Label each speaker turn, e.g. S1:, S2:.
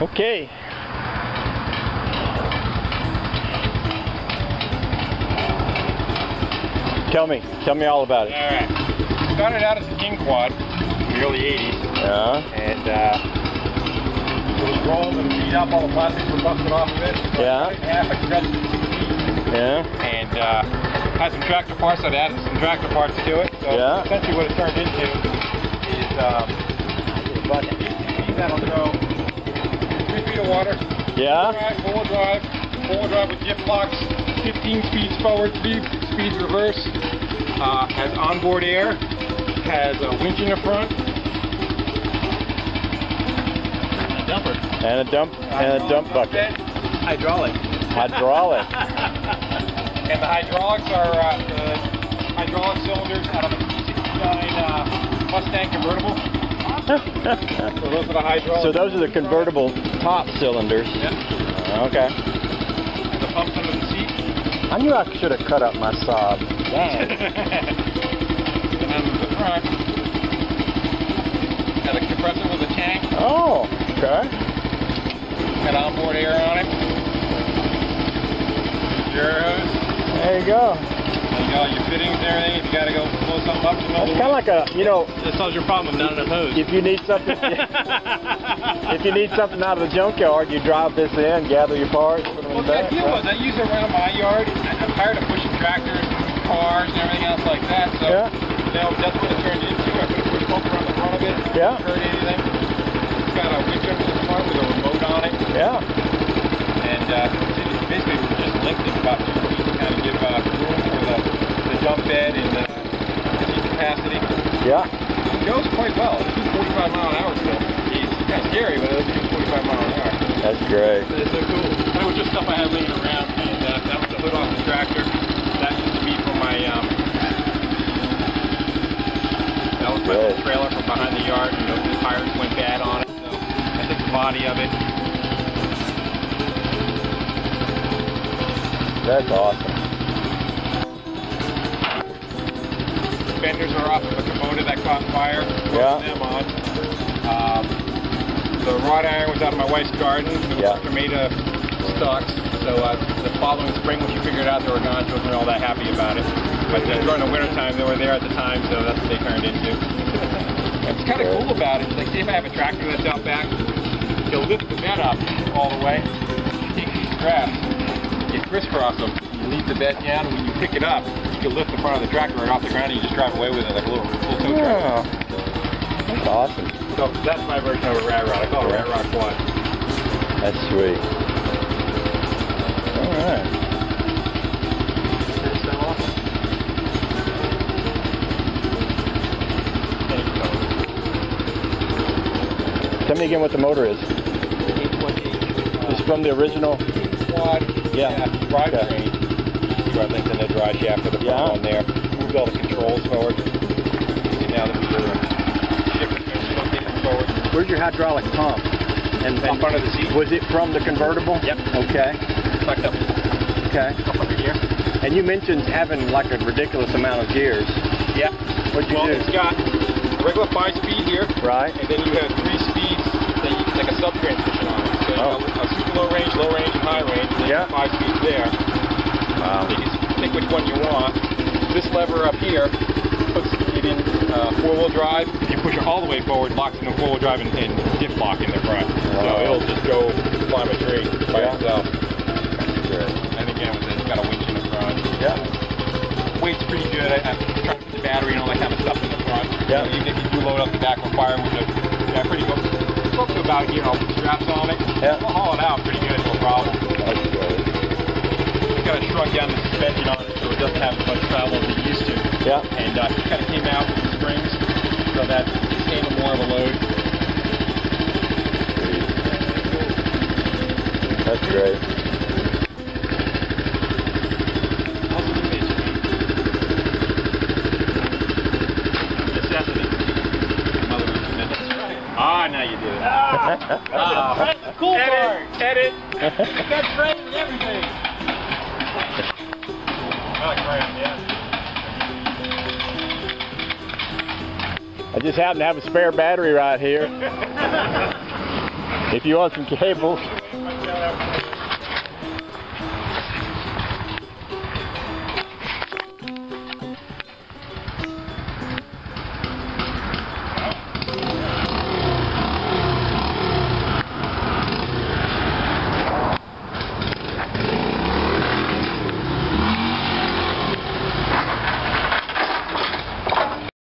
S1: Okay. Tell me all about it.
S2: Alright. Started out as a king quad in the early 80s.
S1: Yeah.
S2: And it was rolled and beat up, all the plastics were busted off of it. So
S1: Yeah.
S2: I cut it in half, I stretched it 6 feet.
S1: Yeah.
S2: And had some tractor parts, so I added some tractor parts to it. So
S1: Yeah.
S2: essentially what it turned into is that'll go 3 feet of water.
S1: Yeah.
S2: Four-wheel drive with diff locks, 15 speeds forward, 3 speeds reverse. Has onboard air, has a winch in the front. A dumper.
S1: And a dump bucket.
S2: Hydraulic.
S1: Hydraulic.
S2: And the hydraulics are the hydraulic cylinders out of a 69 Mustang convertible. So those are the hydraulics.
S1: So those are the convertible top cylinders.
S2: Yep.
S1: Okay.
S2: And the pumps under the seat.
S1: I knew I should have cut up my Saab. Dang.
S2: And then the front has a compressor with a tank.
S1: Oh, okay.
S2: Got onboard air on it. Euros.
S1: There you go.
S2: You got all your fittings and everything. If you got to go blow something up,
S1: It's kind of like a, you know,
S2: that solves your problem with not enough hose.
S1: if you need something, if you need something out of the junkyard, you drive this in, gather your parts, put them in
S2: Well,
S1: the
S2: the
S1: back.
S2: idea was I use it around my yard. I'm tired of pushing tractors, cars, and everything else like that. So,
S1: Yeah.
S2: you know, that's what it turned into. I put a push pump around the front of it.
S1: Yeah.
S2: Hurt anything. It's got a winch under the front with a remote on it.
S1: Yeah.
S2: And basically we just linked it about 2 feet to kind of give room for the dump bed and the seat capacity.
S1: Yeah.
S2: It goes quite well. It's 45 mile an hour still. It's kind of scary, but it's 45 mile an hour.
S1: That's great.
S2: But it's so cool. That was just stuff I had laying around, and that was the hood off the tractor. That used to be from my, that was my little trailer from behind the yard. You know, the tires went bad on it, so I took the body of it.
S1: That's awesome.
S2: The fenders are off of a Kubota that caught fire.
S1: Yeah.
S2: Them on. The wrought iron was out of my wife's garden.
S1: Yeah.
S2: Tomato stalks. So the following spring when she figured out they were gone, she wasn't all that happy about it. But during the winter time, they were there at the time, so that's what they turned into. What's kind of cool about it is, like, say if I have a tractor that's out back, you'll lift the bed up all the way, you take these straps, you crisscross them, you leave the bed down, and when you pick it up, you can lift the front of the tractor right off the ground and you just drive away with it like a little full tow tractor.
S1: That's awesome.
S2: So that's my version of a rat rod. I call it a rat rod quad.
S1: That's sweet. All right. Tell me again what the motor is. 8.8. It's from the original
S2: Quad.
S1: Yeah.
S2: Drivetrain. Drive things in the dry shaft for the front on there. Moved all the controls forward. And now that we're shifting them forward.
S1: Where's your hydraulic pump? And
S2: Up under the seat.
S1: Was it from the convertible?
S2: Yep.
S1: Okay.
S2: Tucked up.
S1: Okay.
S2: Up under here.
S1: And you mentioned having like a ridiculous amount of gears.
S2: Yeah.
S1: What'd you do?
S2: It's got a regular 5-speed here.
S1: Right.
S2: And then you have 3 speeds that you can like a sub-transmission on it. So you have a super low range, and high range. And then 5 speeds there.
S1: Wow.
S2: So you can pick which one you want. This lever up here puts it in 4-wheel drive. If you push it all the way forward, it locks into 4-wheel drive and diff lock in the front. So it'll just go climb a tree by itself. And again, it's got a winch in the front.
S1: Yeah.
S2: Weight's pretty good. I'm trying to put the battery and all that kind of stuff in the front.
S1: Yeah.
S2: So even if you do load up the back with firewood, pretty good. It's up to about here. I'll put straps on it.
S1: Yeah.
S2: We'll haul it out pretty good, no problem.
S1: That's good.
S2: Kind of shrunk down the suspension on it so it doesn't have as much travel as it used to.
S1: Yeah.
S2: And it kind of came out with the springs so that it's handling more of a load.
S1: That's great.
S2: Necessity. Mother was committed. Ah, now you do it.
S3: Cool part.
S2: Edit.
S3: Got frame and everything.
S2: I like frame, yeah.
S1: I just happen to have a spare battery right here. If you want some cables,